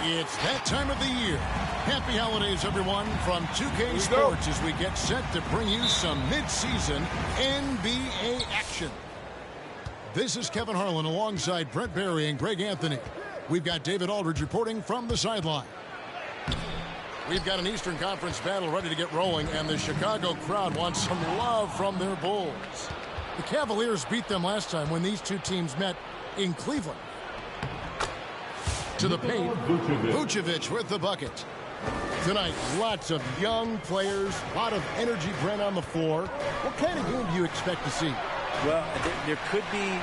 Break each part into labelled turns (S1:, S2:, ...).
S1: It's that time of the year. Happy holidays, everyone, from 2K Sports as we get set to bring you some mid-season NBA action. This is Kevin Harlan alongside Brett Barry and Greg Anthony. We've got David Aldridge reporting from the sideline. We've got an Eastern Conference battle ready to get rolling, and the Chicago crowd wants some love from their Bulls. The Cavaliers beat them last time when these two teams met in Cleveland. To the paint, Vucevic with the bucket. Tonight, lots of young players, a lot of energy, Brent, on the floor. What kind of game do you expect to see?
S2: Well, there could be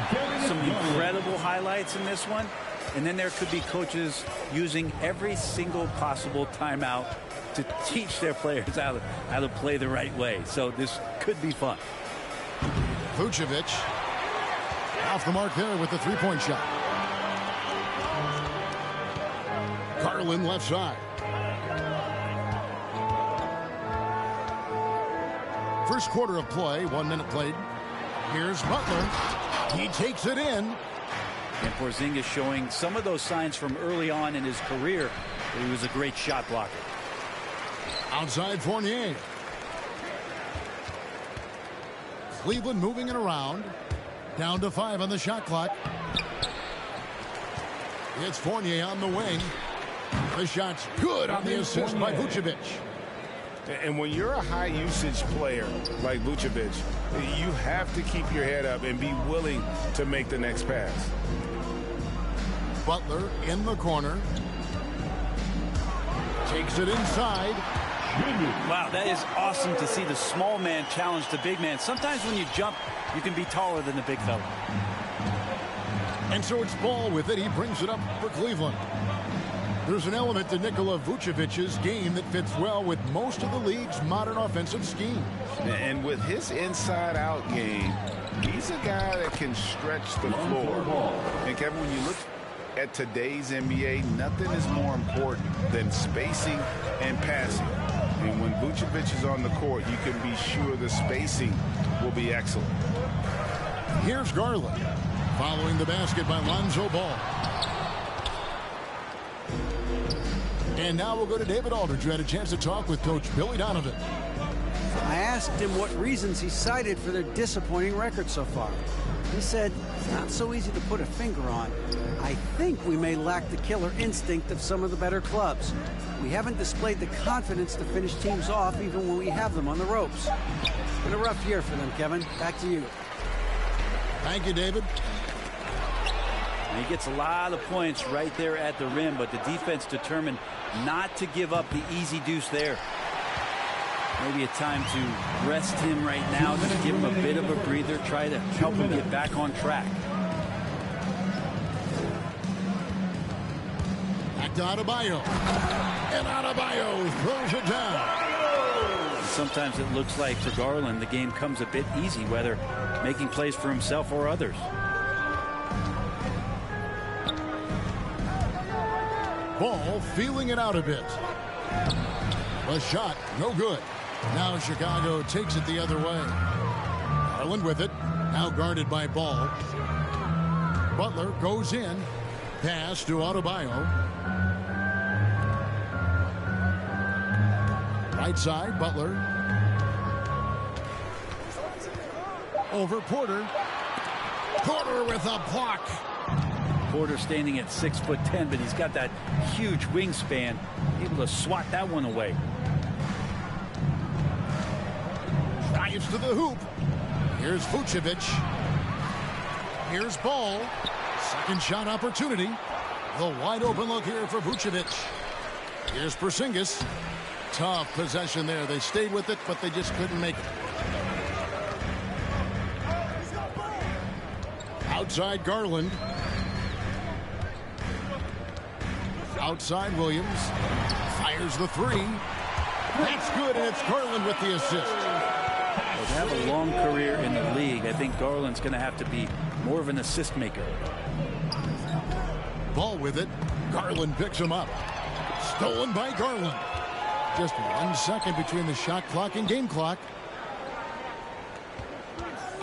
S2: some incredible highlights in this one, and then there could be coaches using every single possible timeout to teach their players how to play the right way. So this could be fun.
S1: Vucevic off the mark there with the three-point shot. Garland left side. First quarter of play, 1 minute played. Here's Butler. He takes it in.
S2: And Porzingis showing some of those signs from early on in his career where he was a great shot blocker.
S1: Outside Fournier. Cleveland moving it around. Down to 5 on the shot clock. It's Fournier on the wing. The shot's good on the assist by Vucevic.
S3: And when you're a high-usage player like Vucevic, you have to keep your head up and be willing to make the next pass.
S1: Butler in the corner. Takes it inside.
S2: Wow, that is awesome to see the small man challenge the big man. Sometimes when you jump, you can be taller than the big fella.
S1: And so it's Ball with it. He brings it up for Cleveland. There's an element to Nikola Vucevic's game that fits well with most of the league's modern offensive schemes.
S3: And with his inside-out game, he's a guy that can stretch the floor. And Kevin, when you look at today's NBA, nothing is more important than spacing and passing. And when Vucevic is on the court, you can be sure the spacing will be excellent.
S1: Here's Garland, following the basket by Lonzo Ball. And now we'll go to David Aldridge, who had a chance to talk with Coach Billy Donovan.
S4: I asked him what reasons he cited for their disappointing record so far. He said, it's not so easy to put a finger on. I think we may lack the killer instinct of some of the better clubs. We haven't displayed the confidence to finish teams off even when we have them on the ropes. It's been a rough year for them, Kevin. Back to you.
S1: Thank you, David.
S2: And he gets a lot of points right there at the rim, but the defense determined not to give up the easy deuce there. Maybe a time to rest him right now, just give him a bit of a breather, try to help him get back on track.
S1: Back to Adebayo. And Adebayo throws it down.
S2: Sometimes it looks like for Garland the game comes a bit easy, whether making plays for himself or others.
S1: Ball feeling it out a bit. The shot, no good. Now Chicago takes it the other way. Garland with it. Now guarded by Ball. Butler goes in. Pass to Adebayo. Right side, Butler. Over Porter. Porter with a block.
S2: Porter standing at 6'10", but he's got that huge wingspan, able to swat that one away.
S1: Drives to the hoop. Here's Vucevic. Here's Ball. Second shot opportunity. The wide open look here for Vucevic. Here's Porzingis. Tough possession there. They stayed with it, but they just couldn't make it. Outside Garland. Outside Williams. Fires the three. That's good, and it's Garland with the assist.
S2: Well, to have a long career in the league, I think Garland's going to have to be more of an assist maker.
S1: Ball with it. Garland picks him up. Stolen by Garland. Just 1 second between the shot clock and game clock.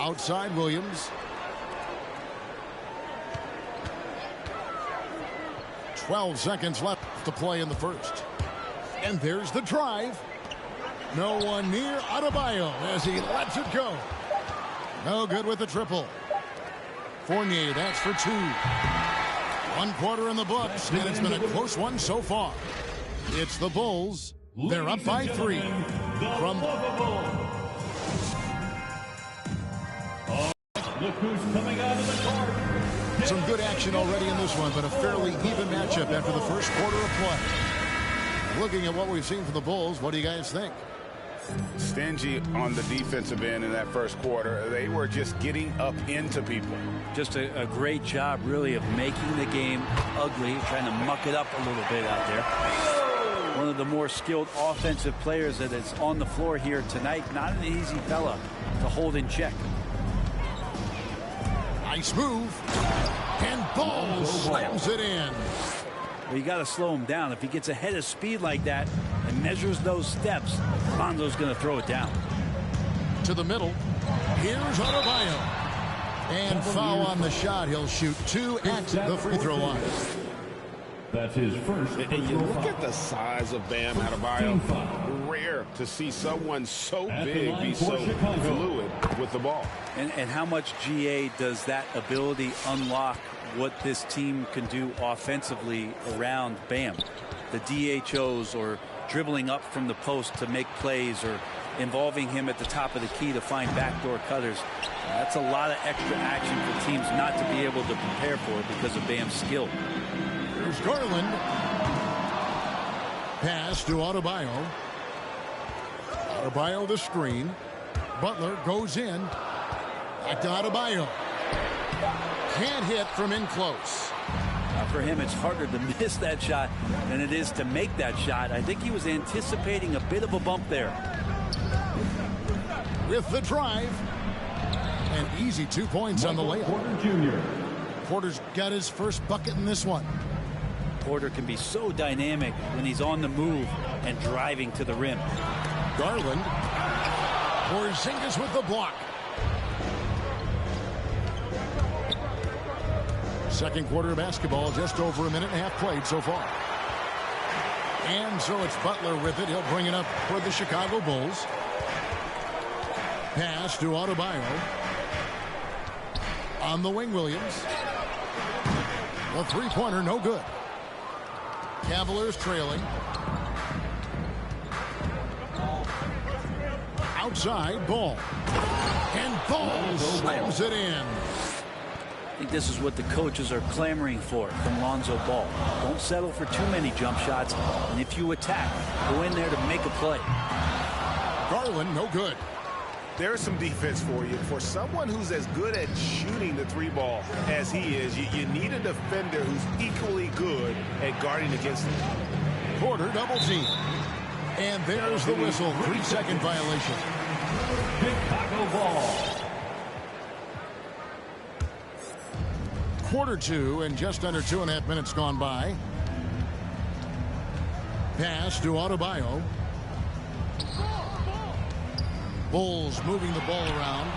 S1: Outside Williams. 12 seconds left to play in the first. And there's the drive. No one near Adebayo as he lets it go. No good with the triple. Fournier, that's for two. 1 quarter in the books, and it's been a close one so far. It's the Bulls. They're up by 3.
S5: Look who's coming out of the court.
S1: Some good action already in this one, but a fairly even matchup after the first quarter of play. Looking at what we've seen from the Bulls, what do you guys think?
S3: Stingy on the defensive end in that first quarter. They were just getting up into people.
S2: Just a great job, really, of making the game ugly, trying to muck it up a little bit out there. One of the more skilled offensive players that is on the floor here tonight. Not an easy fella to hold in check.
S1: Nice move. And Ball slams it in.
S2: Well, you got to slow him down. If he gets ahead of speed like that and measures those steps, Lonzo's going to throw it down.
S1: To the middle. Here's Adebayo. And foul on the shot. He'll shoot 2 at the free throw line.
S5: That's his first.
S3: And you look at the size of Bam Adebayo. Rare to see someone so big be so fluid with the ball.
S2: And how much GA does that ability unlock what this team can do offensively around Bam? The DHOs, or dribbling up from the post to make plays, or involving him at the top of the key to find backdoor cutters. That's a lot of extra action for teams not to be able to prepare for because of Bam's skill.
S1: Here's Garland. Pass to Adebayo. Adebayo the screen. Butler goes in. Back to Adebayo. Can't hit from in close.
S2: For him, it's harder to miss that shot than it is to make that shot. I think he was anticipating a bit of a bump there.
S1: With the drive. An easy 2 points on the layup.
S5: Porter Jr.
S1: Porter's got his first bucket in this one.
S2: Porter can be so dynamic when he's on the move and driving to the rim.
S1: Garland. Porzingis with the block. Second quarter of basketball, just over 1.5 minutes played so far. And so it's Butler with it. He'll bring it up for the Chicago Bulls. Pass to Adebayo. On the wing, Williams. The three-pointer, no good. Cavaliers trailing. Outside, Ball. And Ball slams it in.
S2: I think this is what the coaches are clamoring for from Lonzo Ball. Don't settle for too many jump shots, and if you attack, go in there to make a play.
S1: Garland, no good.
S3: There's some defense for you. For someone who's as good at shooting the three ball as he is, you need a defender who's equally good at guarding against him.
S1: Porter double team. And there's the whistle. 3-second violation.
S5: Chicago ball.
S1: Quarter 2 and just under 2.5 minutes gone by. Pass to Adebayo. Bulls moving the ball around.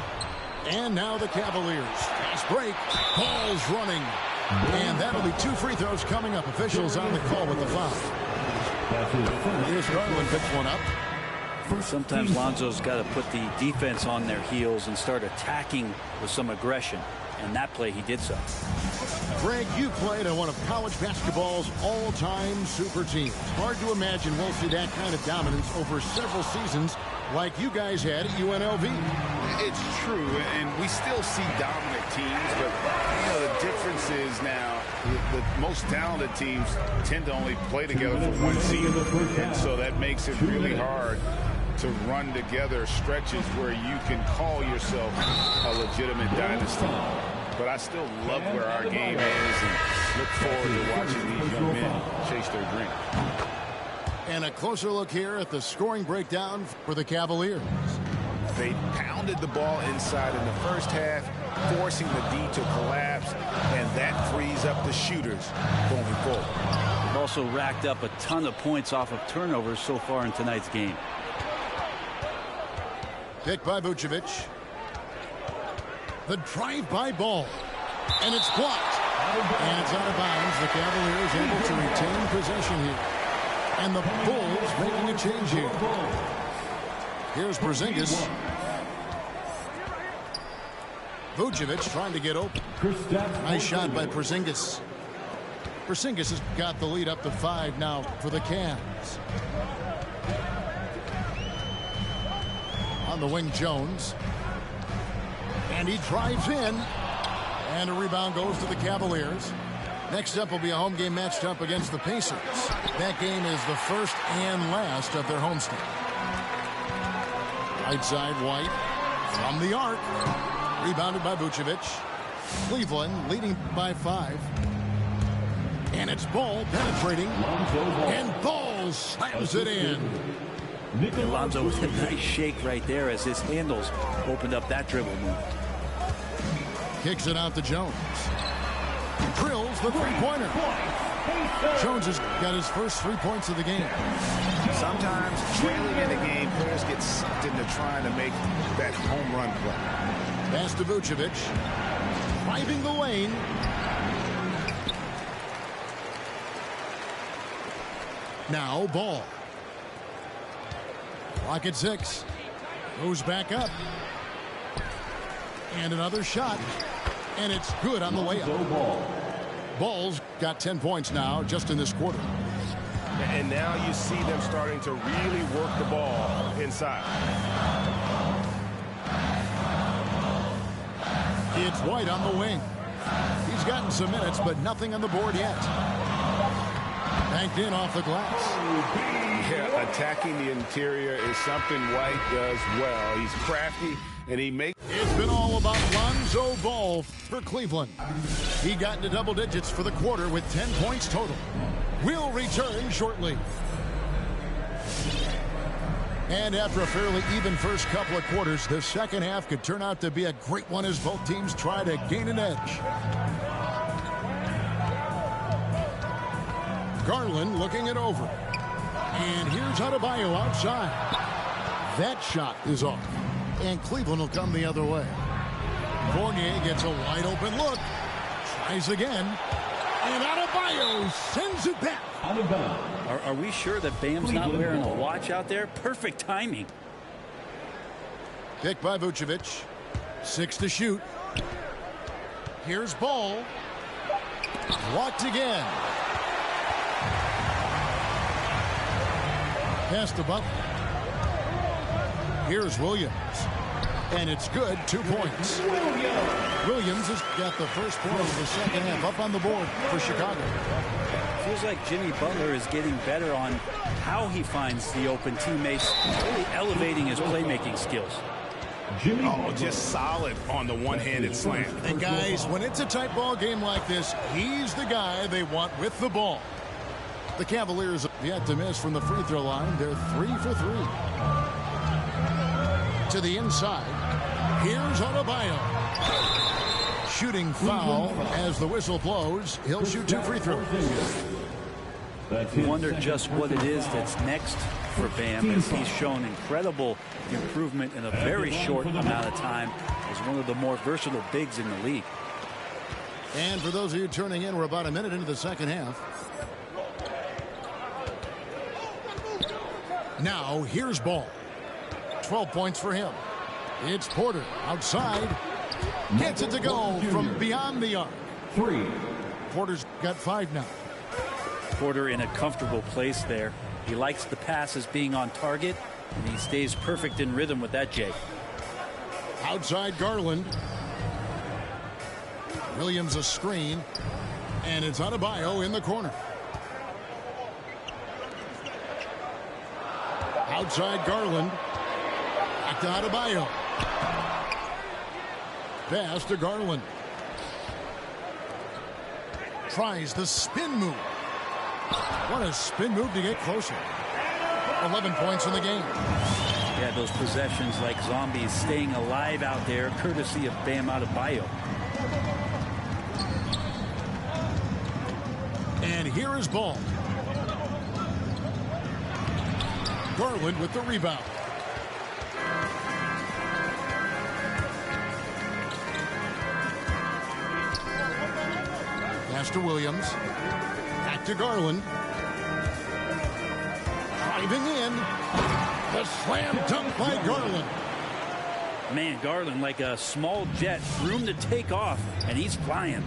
S1: And now the Cavaliers. Fast break. Ball's running. And that'll be 2 free throws coming up. Officials on the call with the foul. Here's Garland picks one up.
S2: Sometimes Lonzo's got to put the defense on their heels and start attacking with some aggression. And that play, he did so.
S1: Greg, you played on one of college basketball's all-time super teams. Hard to imagine we'll see that kind of dominance over several seasons like you guys had at UNLV.
S3: It's true, and we still see dominant teams, but the difference is now the most talented teams tend to only play together for one season, and so that makes it really hard to run together stretches where you can call yourself a legitimate dynasty. But I still love where our game is and look forward to watching these young men chase their dream.
S1: And a closer look here at the scoring breakdown for the Cavaliers.
S3: They pounded the ball inside in the first half, forcing the D to collapse, and that frees up the shooters going forward.
S2: They've also racked up a ton of points off of turnovers so far in tonight's game.
S1: Picked by Vucevic. The drive-by ball. And it's blocked. And it's out of bounds. The Cavaliers able to retain possession here. And the Bulls making a change here. Here's Porzingis. Vucevic trying to get open. Nice shot by Porzingis. Porzingis has got the lead up to 5 now for the Cavs. On the wing, Jones. And he drives in. And a rebound goes to the Cavaliers. Next up will be a home game matched up against the Pacers. That game is the first and last of their homestand. Right side, White from the arc. Rebounded by Vucevic. Cleveland leading by 5. And it's Ball penetrating. And Ball slams it in.
S2: Alonzo with a nice shake right there as his handles opened up that dribble move.
S1: Kicks it out to Jones. Drills the three-pointer. Jones has got his first 3 points of the game.
S3: Sometimes trailing in the game, players get sucked into trying to make that home run play.
S1: Pass to Vucevic. Driving the lane. Now Ball. Clock at 6. Goes back up. And another shot. And it's good on the way up. Ball's got 10 points now just in this quarter.
S6: And now you see them starting to really work the ball inside.
S1: It's White on the wing. He's gotten some minutes, but nothing on the board yet. Banked in off the glass.
S3: Yeah, attacking the interior is something White does well. He's crafty, and he makes...
S1: It's been all about Lonzo Ball for Cleveland. He got into double digits for the quarter with 10 points total. We'll return shortly. And after a fairly even first couple of quarters, the second half could turn out to be a great one as both teams try to gain an edge. Garland looking it over. And here's Adebayo outside. That shot is off. And Cleveland will come the other way. Fournier gets a wide open look. Tries again. And Adebayo sends it back.
S2: Are we sure that Bam's not wearing a watch out there? Perfect timing.
S1: Picked by Vucevic. 6 to shoot. Here's Ball. Blocked again. Pass to Butler. Here's Williams. And it's good. 2 points. Williams has got the first point of the second half up on the board for Chicago.
S2: Feels like Jimmy Butler is getting better on how he finds the open teammates, really elevating his playmaking skills.
S6: Oh, just solid on the one-handed slam.
S1: And guys, when it's a tight ball game like this, he's the guy they want with the ball. The Cavaliers have yet to miss from the free throw line. They're 3 for 3. To the inside. Here's Adebayo. Shooting foul as the whistle blows. He'll shoot 2 free throws.
S2: You wonder just what it is that's next for Bam, as he's shown incredible improvement in a very short amount of time as one of the more versatile bigs in the league.
S1: And for those of you turning in, we're about a minute into the second half. Now here's Ball. 12 points for him. It's Porter outside. Gets it to go from beyond the arc. Porter's got 5 now.
S2: Porter in a comfortable place there. He likes the passes being on target, and he stays perfect in rhythm with that, Jay.
S1: Outside Garland. Williams a screen, and it's Adebayo in the corner. Outside Garland. Back to Adebayo. Pass to Garland. Tries the spin move. What a spin move to get closer. 11 points in the game.
S2: Yeah, those possessions like zombies staying alive out there, courtesy of Bam Adebayo.
S1: And here is Ball. Garland with the rebound. Pass to Williams. Back to Garland. Driving in. The slam dunk by Garland.
S2: Man, Garland like a small jet, room to take off, and he's flying.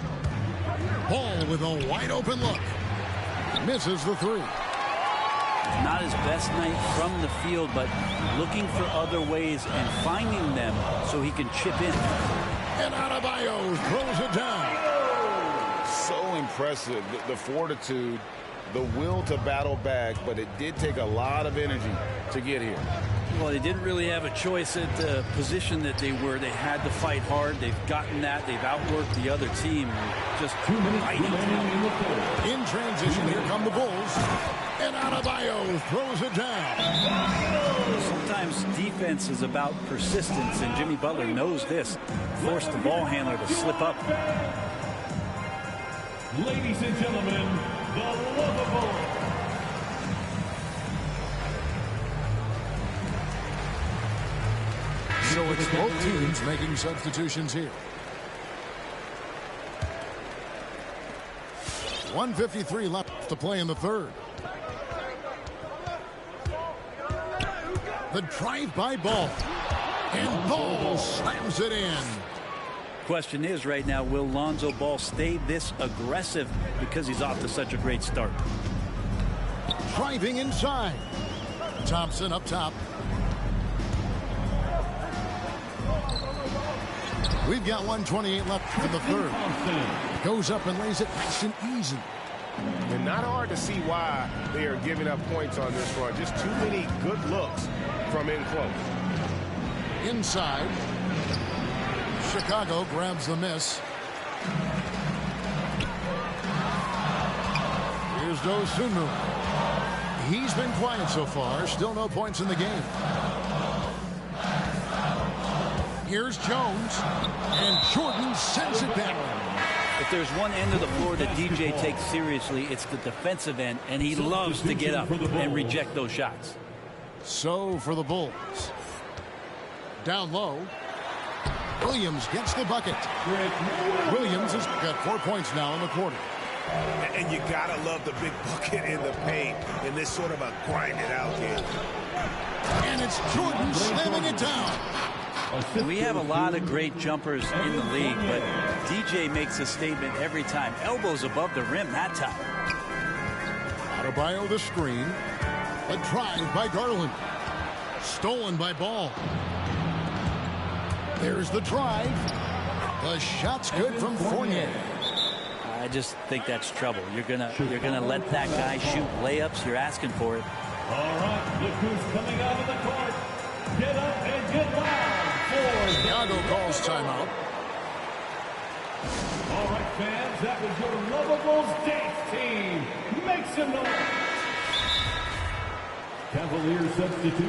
S1: Ball with a wide open look. Misses the 3.
S2: Not his best night from the field, but looking for other ways and finding them so he can chip in.
S1: And Adebayo throws it down.
S3: So impressive, the fortitude, the will to battle back, but it did take a lot of energy to get here.
S2: Well, they didn't really have a choice at the position that they were. They had to fight hard. They've gotten that. They've outworked the other team. Just fighting.
S1: In transition, here come the Bulls. And Adebayo throws it down.
S2: Sometimes defense is about persistence, and Jimmy Butler knows this. Forced the ball handler to slip up.
S5: Ladies and gentlemen, the lovable.
S1: So it's both teams making substitutions here. 1:53 left to play in the third. The drive by Ball. And Ball slams it in.
S2: Question is right now, will Lonzo Ball stay this aggressive because he's off to such a great start?
S1: Driving inside. Thompson up top. We've got 1:28 left in the third. Goes up and lays it nice and easy.
S6: And not hard to see why they are giving up points on this run. Just too many good looks from in close.
S1: Inside. Chicago grabs the miss. Here's Dosunmu. He's been quiet so far. Still no points in the game. Here's Jones. And Jordan sends it back.
S2: If there's one end of the floor that DJ takes seriously, it's the defensive end, and he loves to get up and reject those shots.
S1: So for the Bulls. Down low. Williams gets the bucket. Williams has got 4 points now in the quarter.
S6: And you gotta love the big bucket in the paint in this sort of a grinded out game.
S1: And it's Jordan slamming it down.
S2: We have a lot of great jumpers in the league, but DJ makes a statement every time. Elbows above the rim that time.
S1: Adebayo the screen. A drive by Garland. Stolen by Ball. There's the drive. The shot's good from Fournier.
S2: I just think that's trouble. You're gonna let that guy shoot layups. You're asking for it.
S5: All right, look who's coming out of the court. Get up and get loud.
S1: Chicago calls timeout.
S5: All right, fans, that was your Lovables dance team. Make some noise. Cavaliers substitution.